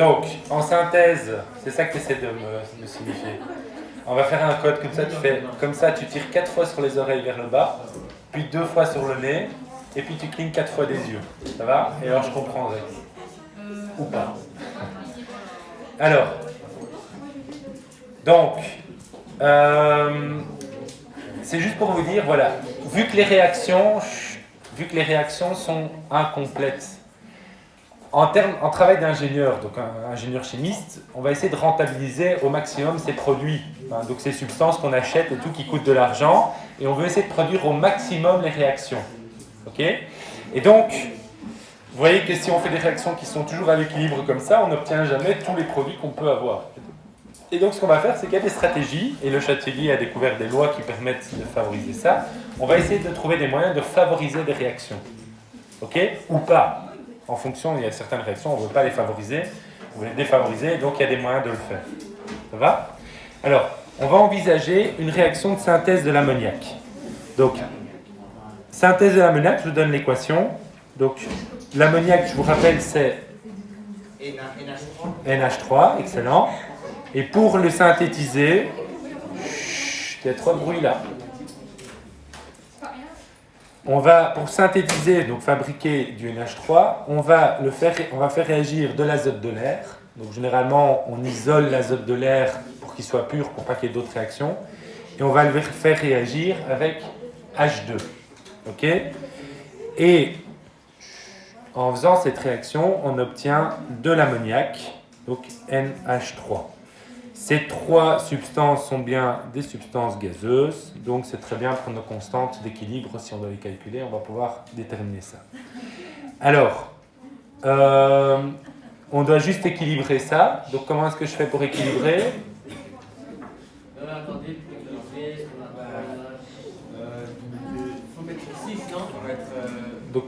Donc, en synthèse, c'est ça que tu essaies de me signifier. On va faire un code comme ça, tu fais comme ça, tu tires 4 fois sur les oreilles vers le bas, puis 2 fois sur le nez, et puis tu clignes 4 fois des yeux. Ça va? Et alors je comprendrai. Ou pas. Alors, donc, c'est juste pour vous dire, voilà, vu que les réactions sont incomplètes, en travail d'ingénieur, donc un ingénieur chimiste, on va essayer de rentabiliser au maximum ces produits, hein, donc ces substances qu'on achète et tout qui coûtent de l'argent, et on veut essayer de produire au maximum les réactions. Ok? Et donc, vous voyez que si on fait des réactions qui sont toujours à l'équilibre comme ça, on n'obtient jamais tous les produits qu'on peut avoir. Et donc ce qu'on va faire, c'est qu'il y a des stratégies, et le Châtelier a découvert des lois qui permettent de favoriser ça. On va essayer de trouver des moyens de favoriser des réactions. Ok? Ou pas. En fonction, il y a certaines réactions, on ne veut pas les favoriser, on veut les défavoriser, donc il y a des moyens de le faire. Ça va? Alors, on va envisager une réaction de synthèse de l'ammoniac. Donc, synthèse de l'ammoniac, je vous donne l'équation. Donc, l'ammoniac, je vous rappelle, c'est NH3, excellent. Et pour le synthétiser, il y a trop de bruit là. On va, pour synthétiser, donc fabriquer du NH3, on va faire réagir de l'azote de l'air. Donc généralement, on isole l'azote de l'air pour qu'il soit pur, pour pas qu'il y ait d'autres réactions. Et on va le faire réagir avec H2. Ok? Et en faisant cette réaction, on obtient de l'ammoniac, donc NH3. Ces trois substances sont bien des substances gazeuses, donc c'est très bien pour nos constantes d'équilibre. Si on doit les calculer, on va pouvoir déterminer ça. Alors, on doit juste équilibrer ça. Donc comment est-ce que je fais pour équilibrer? Attendez, faut mettre 6, non? Donc,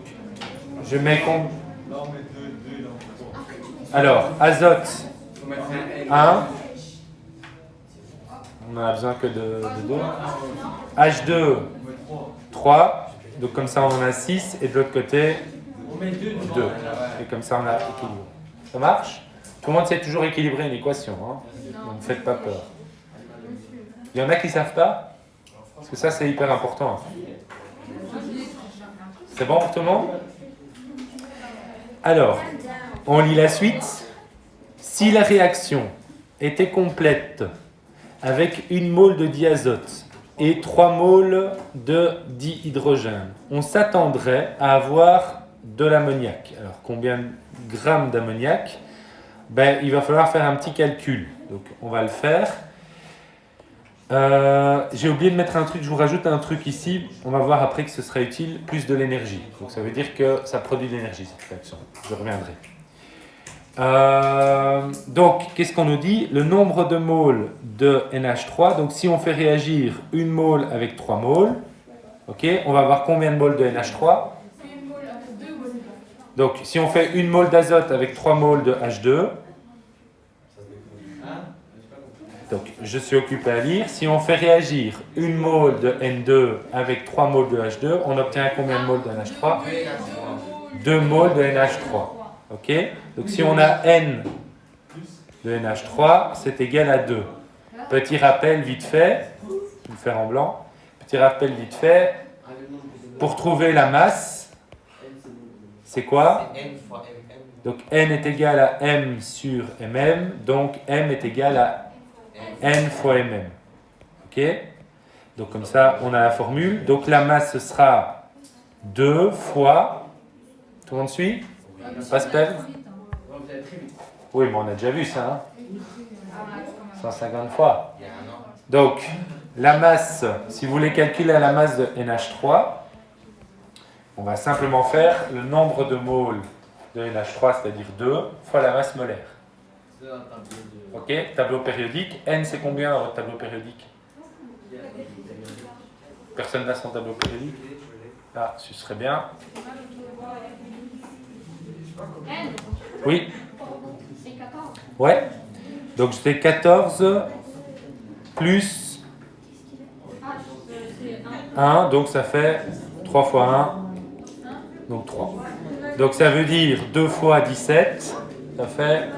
je mets combien? Alors, azote 1. On n'en a besoin que de 2. H2, 3. Donc comme ça, on en a 6. Et de l'autre côté, 2. Et comme ça, on a équilibré. Ça marche? Tout le monde sait toujours équilibrer une équation. Hein? Donc ne faites pas peur. Il y en a qui ne savent pas? Parce que ça, c'est hyper important. C'est bon pour tout le monde? Alors, on lit la suite. Si la réaction était complète avec 1 mole de diazote et 3 moles de dihydrogène, on s'attendrait à avoir de l'ammoniac. Alors, combien de grammes d'ammoniac? Il va falloir faire un petit calcul. Donc, on va le faire. J'ai oublié de mettre un truc, je vous rajoute un truc ici. On va voir après que ce sera utile, plus de l'énergie. Donc, ça veut dire que ça produit de l'énergie, cette réaction. Je reviendrai. Donc, qu'est-ce qu'on nous dit? Le nombre de moles de NH3. Donc, si on fait réagir 1 mole avec 3 moles, ok, on va avoir combien de moles de NH3? Donc, si on fait 1 mole d'azote avec 3 moles de H2, donc je suis occupé à lire. Si on fait réagir 1 mole de N2 avec 3 moles de H2, on obtient combien de moles de NH3? 2 moles de NH3. Ok? Donc si on a N de NH3, c'est égal à 2. Petit rappel vite fait, je vais le faire en blanc. Petit rappel vite fait, pour trouver la masse, c'est quoi? Donc N est égal à M sur MM, donc M est égal à N fois MM. Ok? Donc comme ça, on a la formule. Donc la masse, ce sera 2 fois... Tout le monde suit? Pas se perdre? Oui, mais on a déjà vu ça. Hein? 150 fois. Donc, la masse, si vous voulez calculer la masse de NH3, on va simplement faire le nombre de moles de NH3, c'est-à-dire 2, fois la masse molaire. Ok, tableau périodique. N, c'est combien dans votre tableau périodique? Personne n'a son tableau périodique? Ah, ce serait bien. Oui. Ouais. Donc c'est 14 plus 1, donc ça fait 3 fois 1, donc 3. Donc ça veut dire 2 fois 17, ça fait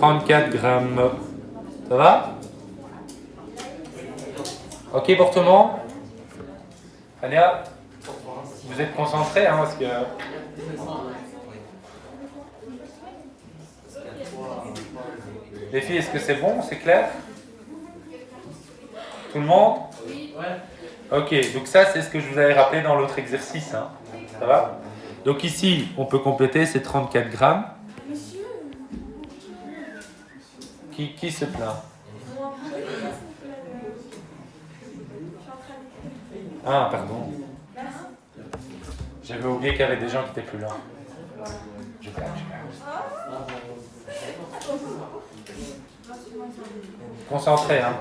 34 grammes. Ça va? Ok pour tout le monde? Ania, vous êtes concentrés hein, parce que... Les filles, est-ce que c'est bon? C'est clair? Tout le monde? Ok, donc ça c'est ce que je vous avais rappelé dans l'autre exercice. Hein. Ça va? Donc ici, on peut compléter ces 34 grammes. Qui se plaint? Ah, pardon. J'avais oublié qu'il y avait des gens qui étaient plus là. Je blague. Concentré, hein.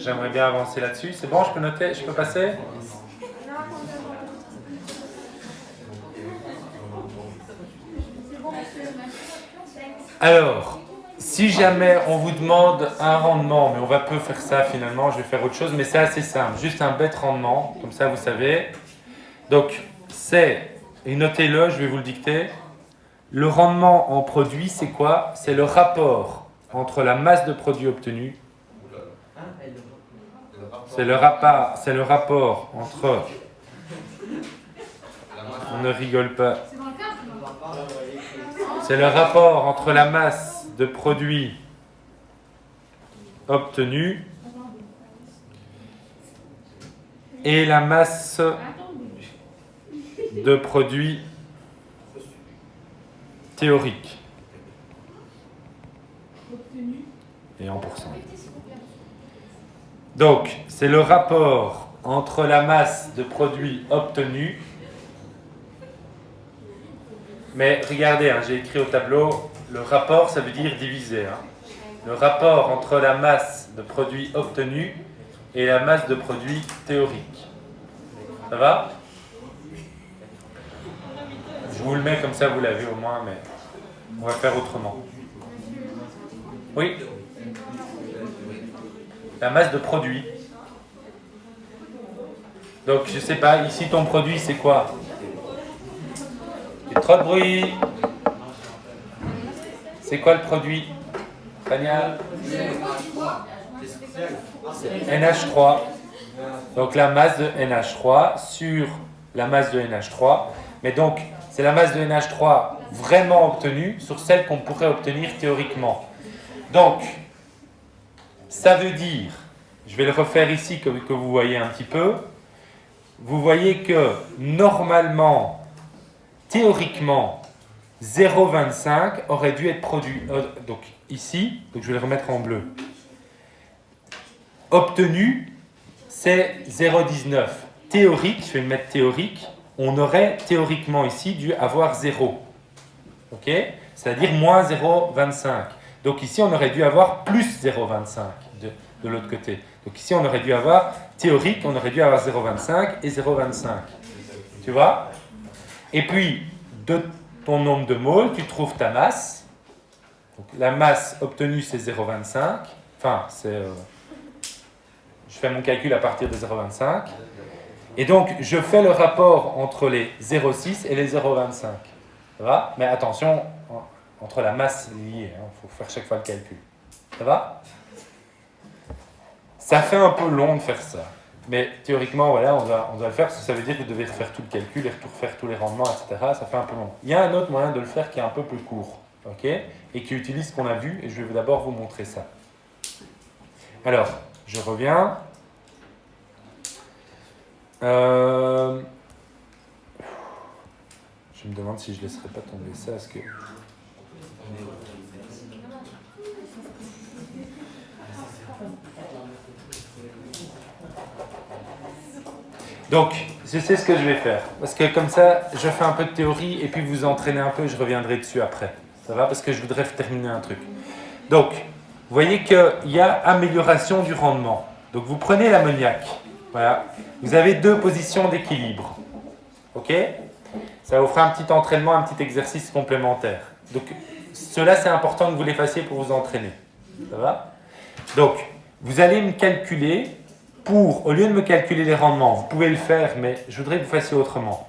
J'aimerais bien avancer là-dessus. C'est bon, je peux noter, je peux passer? Alors, si jamais on vous demande un rendement, mais on va peu faire ça finalement, je vais faire autre chose, mais c'est assez simple, juste un bête rendement, comme ça vous savez. Donc, c'est, et notez-le, je vais vous le dicter, le rendement en produit, c'est quoi? C'est le rapport entre la masse de produit obtenue, c'est le rapport entre, on ne rigole pas, c'est le rapport entre la masse de produits obtenus et la masse de produits théoriques. Et en pourcent. Donc, c'est le rapport entre la masse de produits obtenus. Mais regardez, hein, j'ai écrit au tableau, le rapport, ça veut dire diviser. Hein. Le rapport entre la masse de produits obtenus et la masse de produits théoriques. Ça va? Je vous le mets comme ça, vous l'avez au moins, mais on va faire autrement. Oui? La masse de produit. Donc, je sais pas, ici ton produit, c'est quoi? Il y a trop de bruit. C'est quoi le produit? Tania? NH3. Donc la masse de NH3 sur la masse de NH3. Mais donc, c'est la masse de NH3 vraiment obtenue sur celle qu'on pourrait obtenir théoriquement. Donc, ça veut dire, je vais le refaire ici que vous voyez un petit peu. Vous voyez que normalement, théoriquement, 0,25 aurait dû être produit. Donc ici, donc je vais le remettre en bleu. Obtenu, c'est 0,19. Théorique, je vais le mettre théorique, on aurait théoriquement ici dû avoir 0. Ok? C'est-à-dire moins 0,25. Donc ici, on aurait dû avoir plus 0,25 de l'autre côté. Donc ici, on aurait dû avoir, théorique, on aurait dû avoir 0,25 et 0,25. Tu vois? Et puis, de ton nombre de moles, tu trouves ta masse. Donc, la masse obtenue, c'est 0,25. Enfin, je fais mon calcul à partir de 0,25. Et donc, je fais le rapport entre les 0,6 et les 0,25. Ça va? Mais attention, entre la masse liée, il faut faire chaque fois le calcul. Ça va? Ça fait un peu long de faire ça. Mais théoriquement, voilà, on doit le faire parce que ça veut dire que vous devez refaire tout le calcul et refaire tous les rendements, etc. Ça fait un peu long. Il y a un autre moyen de le faire qui est un peu plus court, ok? Et qui utilise ce qu'on a vu, et je vais d'abord vous montrer ça. Alors, je reviens. Je me demande si je ne laisserai pas tomber ça, parce que... Donc, je sais ce que je vais faire. Parce que comme ça, je fais un peu de théorie et puis vous entraînez un peu, je reviendrai dessus après. Ça va? Parce que je voudrais terminer un truc. Donc, vous voyez qu'il y a amélioration du rendement. Donc, vous prenez l'ammoniac. Voilà. Vous avez deux positions d'équilibre. Ok? Ça vous fera un petit entraînement, un petit exercice complémentaire. Donc, cela, c'est important que vous les fassiez pour vous entraîner. Ça va? Donc, vous allez me calculer... au lieu de me calculer les rendements, vous pouvez le faire, mais je voudrais que vous fassiez autrement.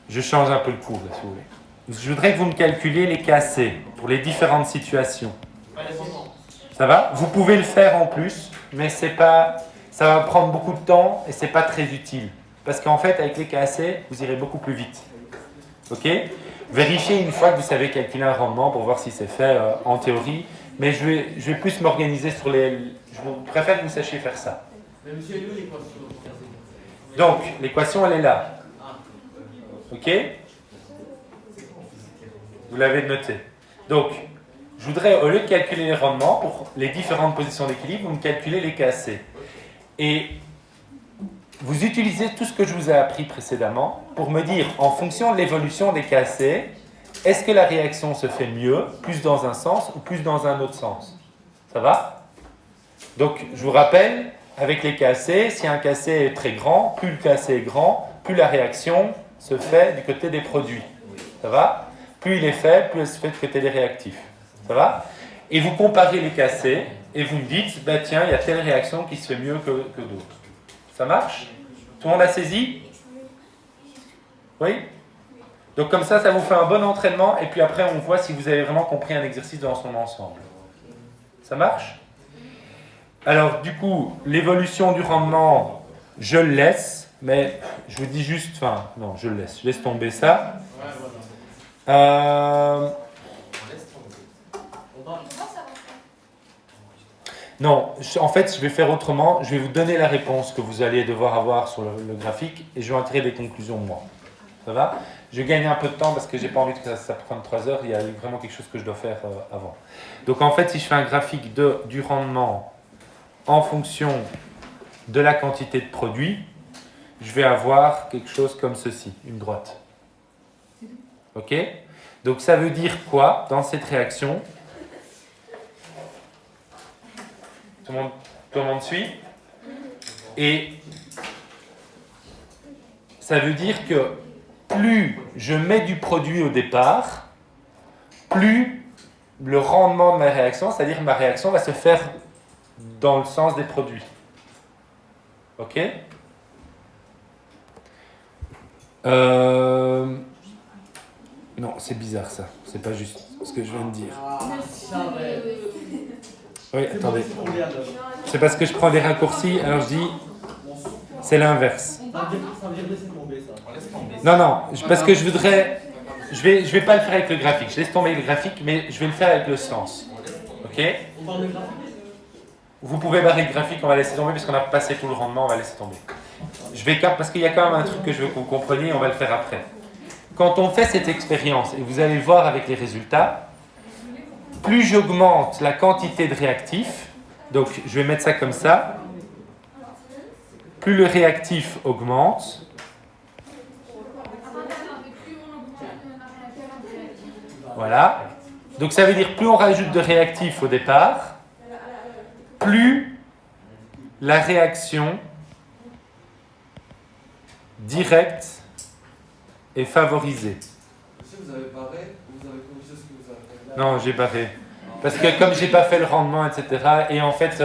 Je change un peu le cours, là, si vous voulez. je voudrais que vous me calculiez les KC pour les différentes situations. Pas les rendements. Ça va? Vous pouvez le faire en plus, mais c'est pas, ça va prendre beaucoup de temps et c'est pas très utile. Parce qu'en fait, avec les KC, vous irez beaucoup plus vite. Ok? Vérifiez une fois que vous savez calculer un rendement pour voir si c'est fait en théorie. Mais je vais plus m'organiser sur les... Je préfère que vous sachiez faire ça. Mais monsieur, elle est où l'équation? Donc, l'équation, elle est là. Ok? Vous l'avez noté. Donc, je voudrais, au lieu de calculer les rendements pour les différentes positions d'équilibre, vous me calculez les KC. Et vous utilisez tout ce que je vous ai appris précédemment pour me dire, en fonction de l'évolution des KC, est-ce que la réaction se fait mieux, plus dans un sens ou plus dans un autre sens? Ça va? Donc, je vous rappelle, avec les KC, si un KC est très grand, plus le KC est grand, plus la réaction se fait du côté des produits. Ça va? Plus il est faible, plus elle se fait du côté des réactifs. Ça va? Et vous comparez les KC et vous me dites, bah tiens, il y a telle réaction qui se fait mieux que d'autres. Ça marche? Tout le monde a saisi? Oui? Donc comme ça vous fait un bon entraînement et puis après on voit si vous avez vraiment compris un exercice dans son ensemble. Ça marche? Alors du coup, l'évolution du rendement, je le laisse, mais je vous dis juste, enfin non, je laisse tomber ça. Non, en fait, je vais faire autrement. Je vais vous donner la réponse que vous allez devoir avoir sur le graphique et je vais en tirer des conclusions moi. Ça va? Je gagne un peu de temps parce que j'ai pas envie que ça prenne 3 heures. Il y a vraiment quelque chose que je dois faire avant. Donc en fait, si je fais un graphique du rendement en fonction de la quantité de produit, je vais avoir quelque chose comme ceci, une droite. Ok? Donc ça veut dire quoi dans cette réaction? Tout le monde suit? Et ça veut dire que plus je mets du produit au départ, plus le rendement de ma réaction, c'est-à-dire ma réaction va se faire dans le sens des produits. Ok? Non, c'est bizarre ça. C'est pas juste ce que je viens de dire. Oui, attendez. C'est parce que je prends des raccourcis, alors je dis c'est l'inverse. Ça veut dire laisser tomber ça. Non, parce que je voudrais... Je vais pas le faire avec le graphique. Je laisse tomber le graphique, mais je vais le faire avec le sens. Ok? On parle de graphique? Vous pouvez barrer le graphique, on va laisser tomber, puisqu'on a passé tout le rendement, on va laisser tomber. Parce qu'il y a quand même un truc que je veux que vous compreniez, on va le faire après. Quand on fait cette expérience, et vous allez le voir avec les résultats, plus j'augmente la quantité de réactifs, donc je vais mettre ça comme ça, plus le réactif augmente, voilà. Donc ça veut dire plus on rajoute de réactifs au départ, plus la réaction directe est favorisée. Si vous avez barré, vous avez corrigé ce que vous avez fait. Non, j'ai barré. Parce que comme j'ai pas fait le rendement, etc., et en fait,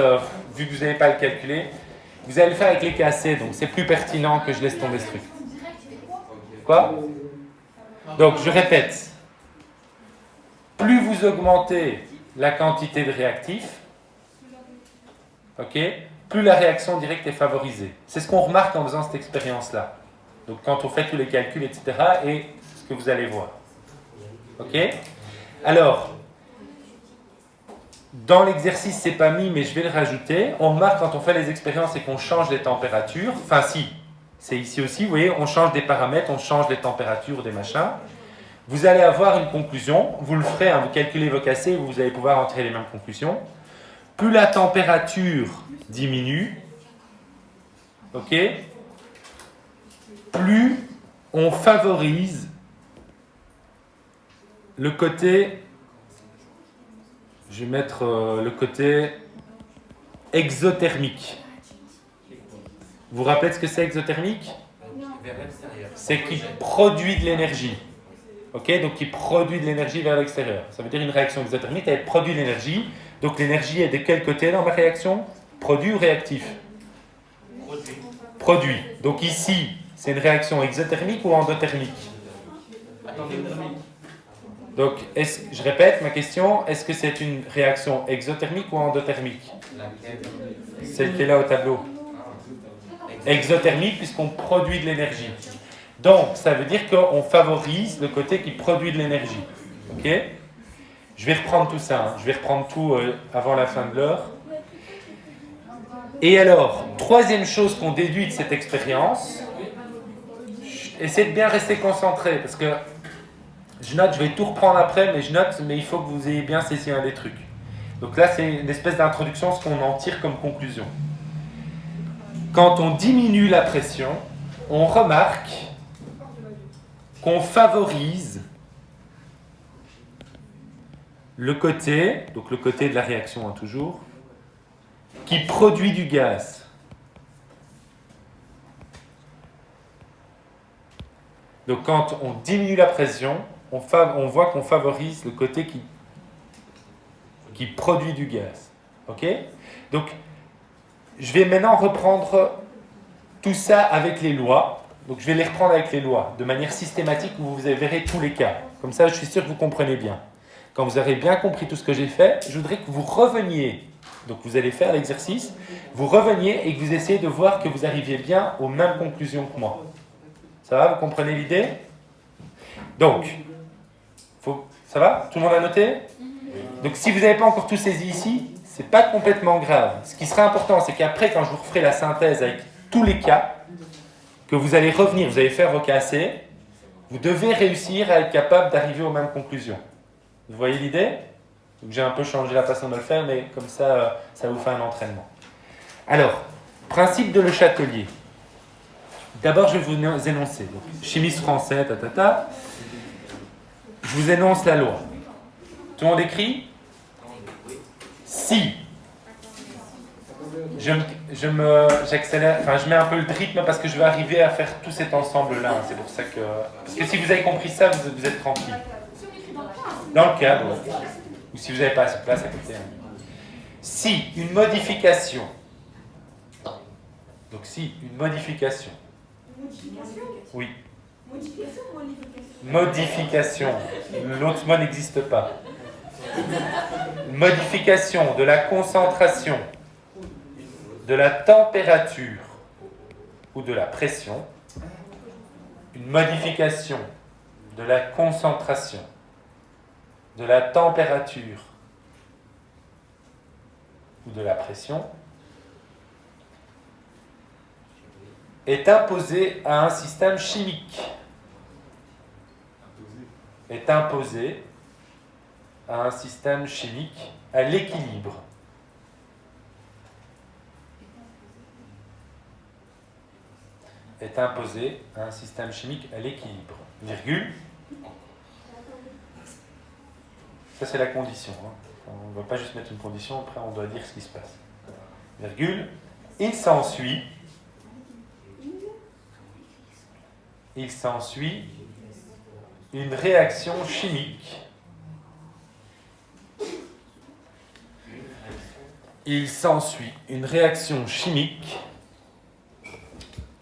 vu que vous n'avez pas le calculé, vous allez le faire avec les KC, donc c'est plus pertinent que je laisse tomber ce truc. Quoi? Donc je répète. Plus vous augmentez la quantité de réactifs, ok, plus la réaction directe est favorisée. C'est ce qu'on remarque en faisant cette expérience-là. Donc quand on fait tous les calculs, etc., et ce que vous allez voir. Ok? Alors, dans l'exercice, c'est pas mis, mais je vais le rajouter. On remarque quand on fait les expériences et qu'on change les températures, enfin si, c'est ici aussi, vous voyez, on change des paramètres, on change les températures, des machins. Vous allez avoir une conclusion, vous le ferez, hein, vous calculez vos KC, vous allez pouvoir en tirer les mêmes conclusions. Plus la température diminue, ok, plus on favorise le côté, je vais mettre le côté exothermique. Vous vous rappelez ce que c'est exothermique? C'est qui produit de l'énergie. Ok, donc qui produit de l'énergie vers l'extérieur. Ça veut dire une réaction exothermique, elle produit de l'énergie. Donc l'énergie est de quel côté dans ma réaction? Produit ou réactif? Produit. Donc ici, c'est une réaction exothermique ou endothermique? Donc, je répète ma question, est-ce que c'est une réaction exothermique ou endothermique? Celle qui est là au tableau. Exothermique puisqu'on produit de l'énergie. Donc, ça veut dire qu'on favorise le côté qui produit de l'énergie. Ok? Je vais reprendre tout ça, hein. Je vais reprendre tout avant la fin de l'heure. Et alors, troisième chose qu'on déduit de cette expérience, essayez de bien rester concentré parce que je note, je vais tout reprendre après, mais je note, mais il faut que vous ayez bien saisi un des trucs. Donc là, c'est une espèce d'introduction, ce qu'on en tire comme conclusion. Quand on diminue la pression, on remarque qu'on favorise le côté, donc le côté de la réaction hein, toujours, qui produit du gaz. Donc quand on diminue la pression, on voit qu'on favorise le côté qui produit du gaz. Ok? Donc, je vais maintenant reprendre tout ça avec les lois. Donc, je vais les reprendre avec les lois, de manière systématique, où vous verrez tous les cas. Comme ça, je suis sûr que vous comprenez bien. Quand vous aurez bien compris tout ce que j'ai fait, je voudrais que vous reveniez. Donc, vous allez faire l'exercice, vous reveniez et que vous essayez de voir que vous arriviez bien aux mêmes conclusions que moi. Ça va? Vous comprenez l'idée? Donc, ça va? Tout le monde a noté? Donc si vous n'avez pas encore tout saisi ici, c'est pas complètement grave. Ce qui sera important, c'est qu'après, quand je vous referai la synthèse avec tous les cas, que vous allez revenir, vous allez faire vos cas assez, vous devez réussir à être capable d'arriver aux mêmes conclusions. Vous voyez l'idée? Donc j'ai un peu changé la façon de le faire, mais comme ça, ça vous fait un entraînement. Alors, principe de Le Chatelier. D'abord, je vais vous énoncer. Donc, chimiste français, Je vous énonce la loi. Tout le monde écrit? Si j'accélère, enfin je mets un peu le rythme parce que je vais arriver à faire tout cet ensemble-là. Hein, c'est pour ça que... Parce que si vous avez compris ça, vous êtes tranquille. Dans le cadre, ou si vous n'avez pas assez de place à côté. Si une modification... Donc si une modification... Oui. Modification. L'autre mot n'existe pas. Modification de la concentration, de la température ou de la pression. Une modification de la concentration, de la température ou de la pression est imposée à un système chimique. Est imposée à un système chimique à l'équilibre. Est imposée à un système chimique à l'équilibre. Virgule. Ça, c'est la condition. Hein. On ne va pas juste mettre une condition, après on doit dire ce qui se passe. Virgule. Il s'ensuit une réaction chimique. Il s'ensuit une réaction chimique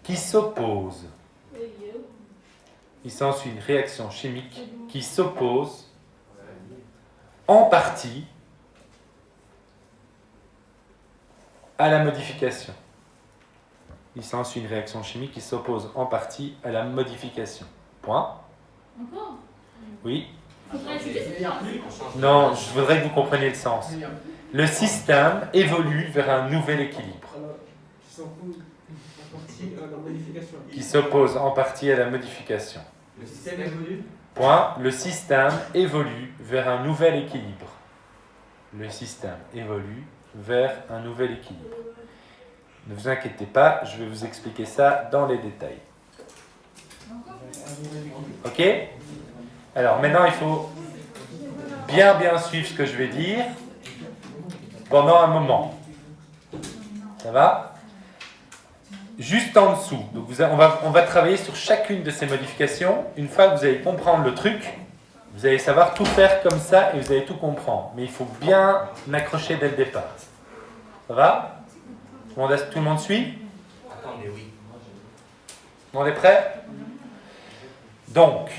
qui s'oppose. Il s'ensuit une réaction chimique qui s'oppose en partie à la modification. Il s'ensuit une réaction chimique qui s'oppose en partie à la modification. Point. Encore? Oui. Faudrait ajouter cette phrase. Non, je voudrais que vous compreniez le sens. Le système évolue vers un nouvel équilibre. Qui s'oppose en partie à la modification. Le système évolue. Point. Le système évolue vers un nouvel équilibre. Le système évolue vers un nouvel équilibre. Ne vous inquiétez pas, je vais vous expliquer ça dans les détails. Ok? Alors maintenant, il faut bien suivre ce que je vais dire pendant un moment. Ça va? Juste en dessous. Donc on va travailler sur chacune de ces modifications. Une fois que vous allez comprendre le truc, vous allez savoir tout faire comme ça et vous allez tout comprendre. Mais il faut bien accrocher dès le départ. Ça va? Tout le monde suit? Attendez, oui. Tout le monde est prêt? Donc,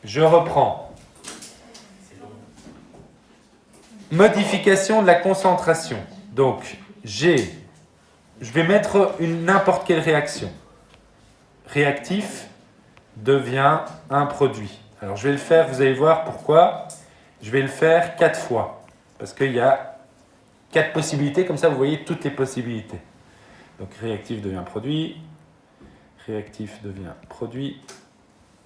je reprends. Modification de la concentration. Donc, je vais mettre n'importe quelle réaction. Réactif devient un produit. Alors, je vais le faire, vous allez voir pourquoi. Je vais le faire 4 fois. Parce qu'il y a 4 possibilités, comme ça vous voyez toutes les possibilités. Donc, réactif devient produit. Réactif devient produit.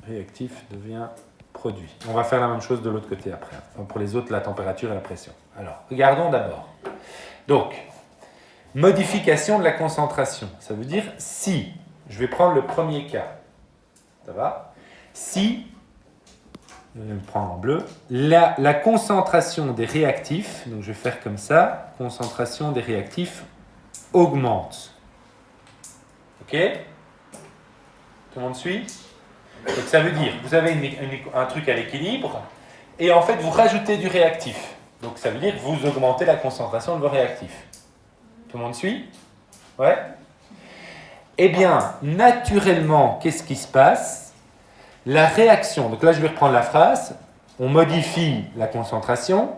Réactif devient produit. On va faire la même chose de l'autre côté après. Enfin, pour les autres, la température et la pression. Alors, regardons d'abord. Donc, modification de la concentration. Ça veut dire si, je vais prendre le premier cas. Ça va? Si, je vais le prendre en bleu, la concentration des réactifs, donc je vais faire comme ça, concentration des réactifs augmente. Ok? Tout le monde suit? Donc ça veut dire, vous avez un truc à l'équilibre, et en fait vous rajoutez du réactif. Donc ça veut dire que vous augmentez la concentration de vos réactifs. Tout le monde suit? Ouais? Eh bien, naturellement, qu'est-ce qui se passe? La réaction, donc là je vais reprendre la phrase, on modifie la concentration,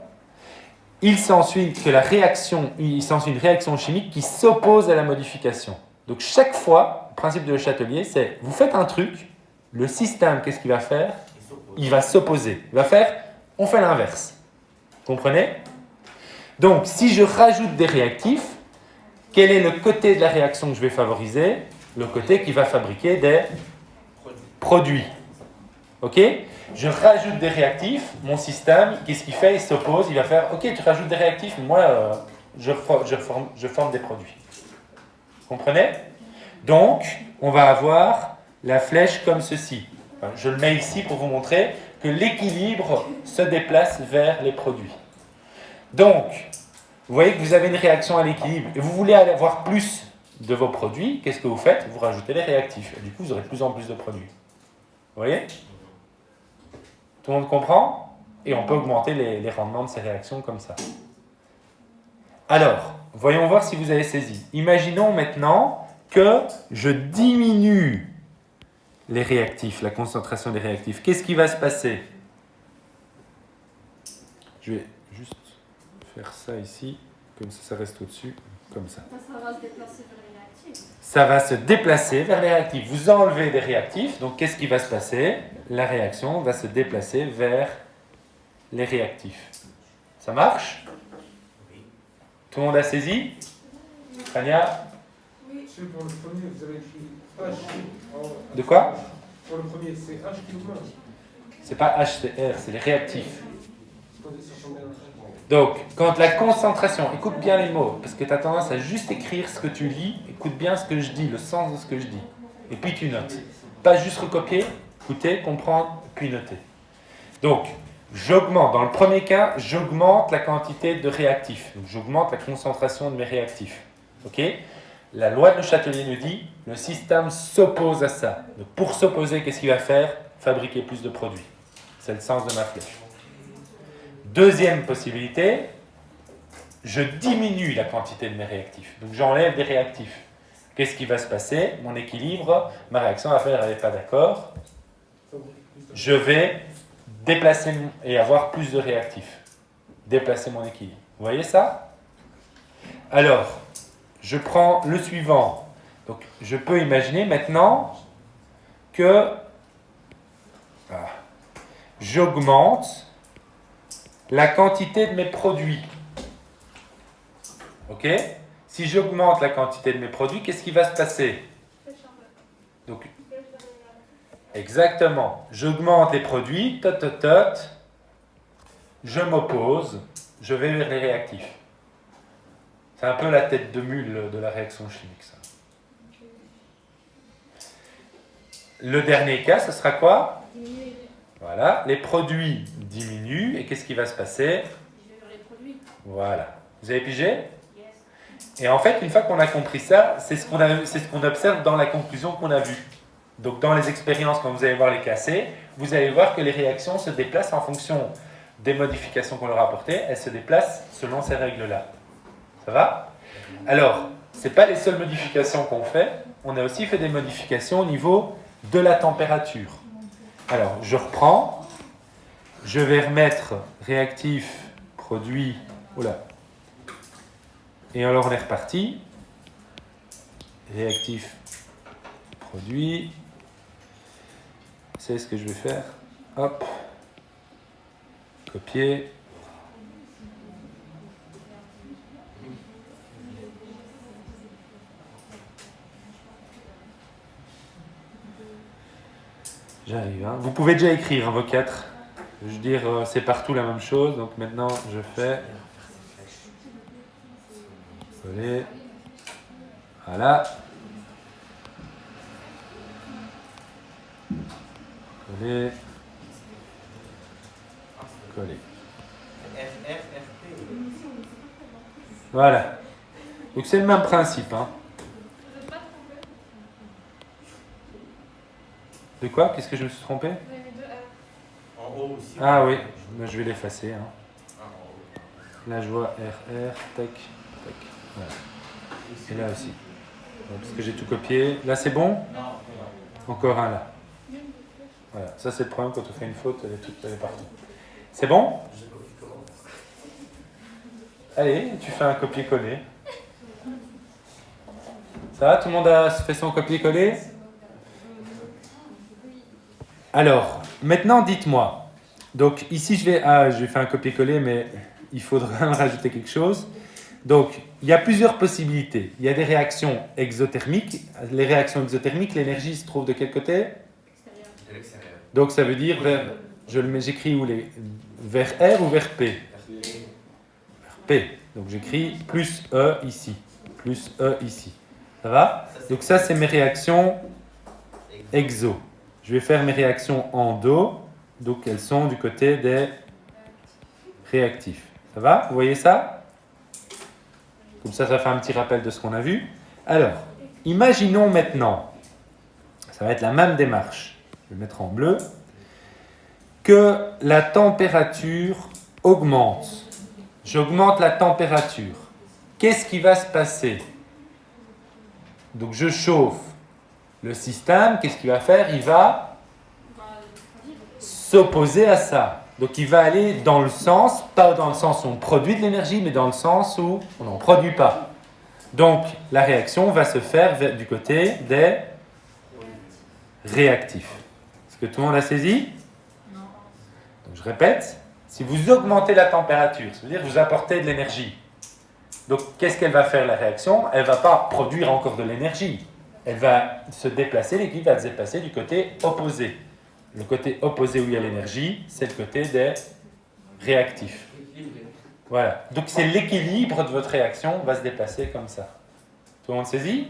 il s'ensuit une réaction chimique qui s'oppose à la modification. Donc chaque fois, le principe de Le Chatelier, c'est vous faites un truc, le système, qu'est-ce qu'il va faire? Il va s'opposer. Il va faire, on fait l'inverse. Comprenez? Donc, si je rajoute des réactifs, quel est le côté de la réaction que je vais favoriser? Le côté qui va fabriquer des produits. Ok? Je rajoute des réactifs, mon système, qu'est-ce qu'il fait? Il s'oppose, il va faire, ok, tu rajoutes des réactifs, moi, je forme des produits. Comprenez? Donc, on va avoir la flèche comme ceci. Enfin, je le mets ici pour vous montrer que l'équilibre se déplace vers les produits. Donc, vous voyez que vous avez une réaction à l'équilibre et vous voulez avoir plus de vos produits, qu'est-ce que vous faites? Vous rajoutez les réactifs. Et du coup, vous aurez de plus en plus de produits. Vous voyez? Tout le monde comprend? Et on peut augmenter les rendements de ces réactions comme ça. Alors, voyons voir si vous avez saisi. Imaginons maintenant que je diminue les réactifs, la concentration des réactifs. Qu'est-ce qui va se passer? Je vais juste faire ça ici, comme ça reste au-dessus, comme ça. Ça va se déplacer vers les réactifs. Ça va se déplacer vers les réactifs. Vous enlevez des réactifs, donc qu'est-ce qui va se passer? La réaction va se déplacer vers les réactifs. Ça marche? Tout le monde a saisi? Tania? Monsieur, pour le premier, vous avez écrit H. De quoi? Pour le premier, c'est H qui augmente. C'est pas H, c'est R, c'est les réactifs. Attendez, ça change bien. Donc, quand la concentration, écoute bien les mots, parce que tu as tendance à juste écrire ce que tu lis, écoute bien ce que je dis, le sens de ce que je dis. Et puis tu notes. Pas juste recopier, écouter, comprendre, puis noter. Donc, j'augmente, dans le premier cas, j'augmente la quantité de réactifs. Donc, j'augmente la concentration de mes réactifs. Ok? La loi de Le Chatelier nous dit, le système s'oppose à ça. Donc, pour s'opposer, qu'est-ce qu'il va faire? Fabriquer plus de produits. C'est le sens de ma flèche. Deuxième possibilité, je diminue la quantité de mes réactifs. Donc, j'enlève des réactifs. Qu'est-ce qui va se passer? Mon équilibre, ma réaction va faire, elle n'est pas d'accord. Je vais déplacer et avoir plus de réactifs. Déplacer mon équilibre. Vous voyez ça? Alors, je prends le suivant. Donc, je peux imaginer maintenant que j'augmente la quantité de mes produits. Ok? Si j'augmente la quantité de mes produits, qu'est-ce qui va se passer? Donc, exactement. J'augmente les produits, je m'oppose, je vais vers les réactifs. C'est un peu la tête de mule de la réaction chimique, ça. Le dernier cas, ce sera quoi? Voilà, les produits diminuent, et qu'est-ce qui va se passer? Les produits. Voilà. Vous avez pigé? Et en fait, une fois qu'on a compris ça, c'est ce qu'on observe dans la conclusion qu'on a vue. Donc, dans les expériences, quand vous allez voir les cassés, vous allez voir que les réactions se déplacent en fonction des modifications qu'on leur a apportées. Elles se déplacent selon ces règles-là. Ça va? Alors, ce n'est pas les seules modifications qu'on fait. On a aussi fait des modifications au niveau de la température. Alors, je reprends. je vais remettre réactif, produit, oula. Et alors on est reparti. Réactif, produit. C'est ce que je vais faire. Hop. Copier. J'arrive. Hein. Vous pouvez déjà écrire vos 4. Je veux dire, c'est partout la même chose. Donc maintenant, je fais. Coller. Voilà. Coller. Coller. Voilà. Donc c'est le même principe. Hein. De quoi? Qu'est-ce que je me suis trompé? En haut aussi. Ah oui, je vais l'effacer. Hein. Ah, en haut. Là je vois RR, tac, tac. Voilà. Et là aussi. Donc, parce que j'ai tout copié. Là c'est bon? Encore un là. Voilà, ça c'est le problème quand on fait une faute, elle est partout. C'est bon? Allez, tu fais un copier-coller. Ça va? Tout le monde a fait son copier-coller? Alors, maintenant dites-moi. Donc ici je vais faire un copier-coller, mais il faudra rajouter quelque chose. Donc, il y a plusieurs possibilités. Il y a des réactions exothermiques. Les réactions exothermiques, l'énergie se trouve de quel côté? De l'extérieur. Donc ça veut dire j'écris où vers R ou vers P? Vers P. Donc j'écris plus E ici. Plus E ici. Ça va? Donc ça c'est mes réactions exo. Je vais faire mes réactions endo. Donc elles sont du côté des réactifs. Ça va? Vous voyez ça? Comme ça fait un petit rappel de ce qu'on a vu. Alors, imaginons maintenant, ça va être la même démarche, je vais mettre en bleu, que la température augmente. J'augmente la température. Qu'est-ce qui va se passer? Donc je chauffe le système, qu'est-ce qu'il va faire? Il va s'opposer à ça. Donc il va aller dans le sens, pas dans le sens où on produit de l'énergie, mais dans le sens où on n'en produit pas. Donc la réaction va se faire du côté des réactifs. Est-ce que tout le monde a saisi? Non. Donc je répète, si vous augmentez la température, ça veut dire que vous apportez de l'énergie. Donc qu'est-ce qu'elle va faire la réaction? Elle ne va pas produire encore de l'énergie. Elle va se déplacer, l'équilibre va se déplacer du côté opposé. Le côté opposé où il y a l'énergie, c'est le côté des réactifs. Voilà. Donc c'est l'équilibre de votre réaction va se déplacer comme ça. Tout le monde saisit?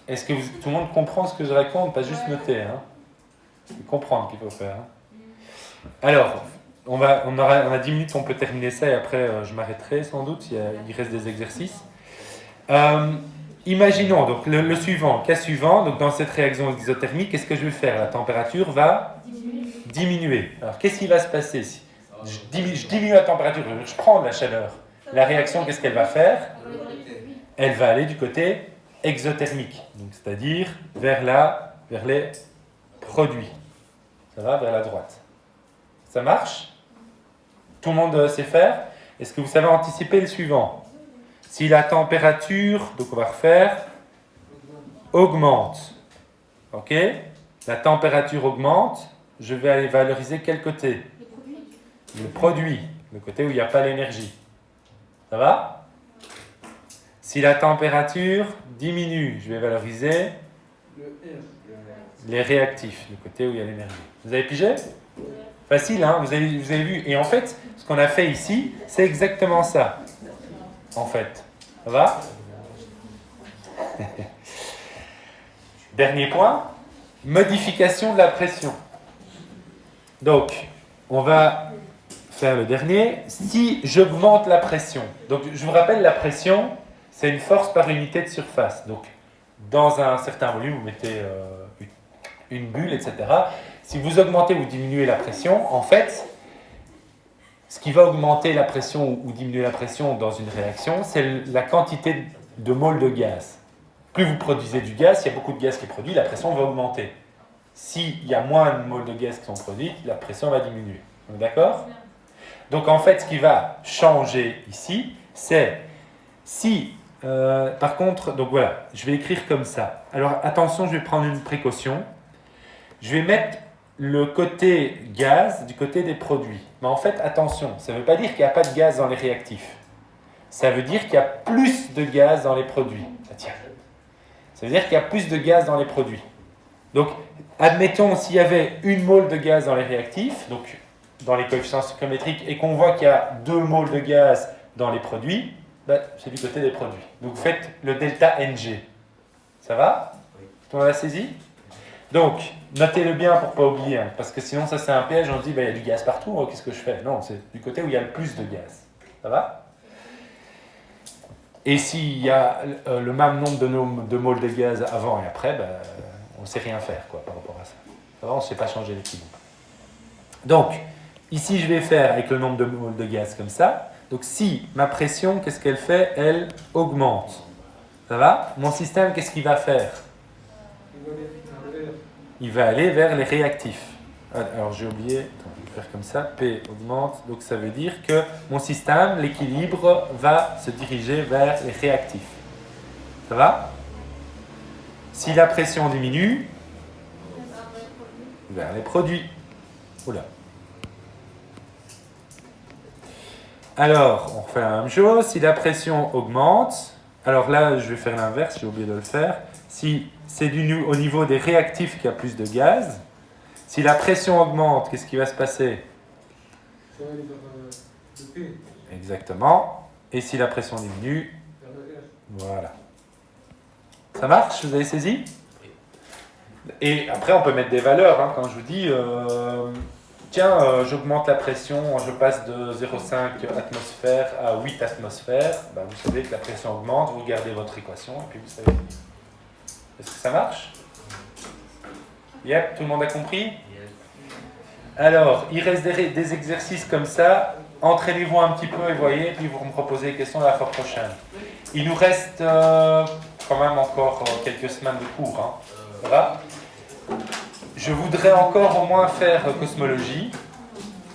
Est-ce que tout le monde comprend ce que je raconte? Pas juste noter. Hein. C'est comprendre qu'il faut faire. Hein. Alors, on a 10 minutes, on peut terminer ça et après je m'arrêterai sans doute. Il reste des exercices. Imaginons donc le suivant, cas suivant, donc dans cette réaction exothermique, qu'est-ce que je vais faire? La température va diminuer. Alors qu'est-ce qui va se passer si je diminue la température, je prends de la chaleur. La réaction, qu'est-ce qu'elle va faire? Elle va aller du côté exothermique, donc c'est-à-dire vers les produits. Ça va vers la droite. Ça marche? Tout le monde sait faire? Est-ce que vous savez anticiper le suivant? Si la température, donc on va refaire, augmente, ok? La température augmente, je vais aller valoriser quel côté? Le produit, le côté où il n'y a pas l'énergie. Ça va? Si la température diminue, je vais valoriser les réactifs, le côté où il y a l'énergie. Vous avez pigé? Facile, hein? Vous avez vu. Et en fait, ce qu'on a fait ici, c'est exactement ça. En fait. Ça va? Dernier point, modification de la pression. Donc, on va faire le dernier. Si j'augmente la pression, donc je vous rappelle, la pression, c'est une force par unité de surface. Donc, dans un certain volume, vous mettez une bulle, etc. Si vous augmentez ou diminuez la pression, en fait, ce qui va augmenter la pression ou diminuer la pression dans une réaction, c'est la quantité de moles de gaz. plus vous produisez du gaz, s'il y a beaucoup de gaz qui est produit, la pression va augmenter. S'il y a moins de moles de gaz qui sont produits, la pression va diminuer. Donc, d'accord ? Donc en fait, ce qui va changer ici, c'est si, par contre, donc voilà, je vais écrire comme ça. Alors attention, je vais prendre une précaution. Je vais mettre le côté gaz du côté des produits. Mais en fait, attention, ça ne veut pas dire qu'il n'y a pas de gaz dans les réactifs. Ça veut dire qu'il y a plus de gaz dans les produits. Ah, tiens. Ça veut dire qu'il y a plus de gaz dans les produits. Donc, admettons, s'il y avait une mole de gaz dans les réactifs, donc dans les coefficients stoichiométriques, et qu'on voit qu'il y a 2 moles de gaz dans les produits, ben, c'est du côté des produits. Donc, vous faites le delta NG. Ça va ? Tout le monde a saisi ? Donc, notez-le bien pour ne pas oublier, hein, parce que sinon, ça c'est un piège, on se dit, ben, il y a du gaz partout, oh, qu'est-ce que je fais ? Non, c'est du côté où il y a le plus de gaz. Ça va ? Et s'il y a le même nombre de moles de gaz avant et après, ben, on ne sait rien faire quoi, par rapport à ça. On ne sait pas changer l'équilibre. Donc, ici, je vais faire avec le nombre de moles de gaz comme ça. Donc, si ma pression, qu'est-ce qu'elle fait ? Elle augmente. Ça va ? Mon système, qu'est-ce qu'il va faire ? Il va aller vers les réactifs. Alors, j'ai oublié. Attends, je vais faire comme ça. P augmente. Donc, ça veut dire que mon système, l'équilibre, va se diriger vers les réactifs. Ça va ? Si la pression diminue, vers les produits. Oula. Alors, on refait la même chose. Si la pression augmente, alors là, je vais faire l'inverse, j'ai oublié de le faire. Si c'est au niveau des réactifs qu'il y a plus de gaz, si la pression augmente, qu'est-ce qui va se passer ? Ça va aller vers le P. Exactement. Et si la pression diminue, Vers le R. voilà. Ça marche ? Vous avez saisi ? Et après, on peut mettre des valeurs. Hein, quand je vous dis, tiens, j'augmente la pression, je passe de 0,5 atmosphère à 8 atmosphères, bah, vous savez que la pression augmente, vous regardez votre équation et puis vous savez. Est-ce que ça marche ? Yep, tout le monde a compris ? Alors, il reste des exercices comme ça. Entraînez-vous un petit peu et voyez, puis vous me proposez des questions la fois prochaine. Il nous reste quand même encore quelques semaines de cours. Hein. Ça va ? Je voudrais encore au moins faire cosmologie.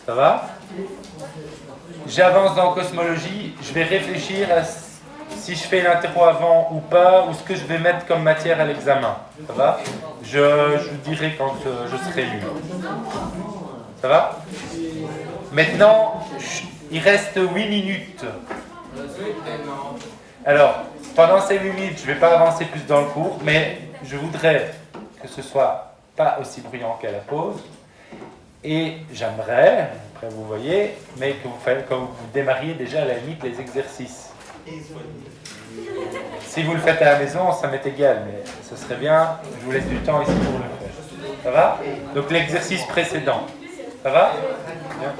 Ça va ? J'avance dans cosmologie. Je vais réfléchir à si je fais l'interro avant ou pas, ou ce que je vais mettre comme matière à l'examen. Ça va ? Je vous dirai quand je serai libre. Ça va ? Maintenant, il reste 8 minutes. Alors, pendant ces 8 minutes, je ne vais pas avancer plus dans le cours, mais je voudrais que ce soit pas aussi bruyant qu'à la pause. Et j'aimerais, après vous voyez, mais que vous démarriez déjà à la limite les exercices. Si vous le faites à la maison, ça m'est égal, mais ce serait bien, je vous laisse du temps ici pour le faire. Ça va ? Donc l'exercice précédent. Ça va ? Bien.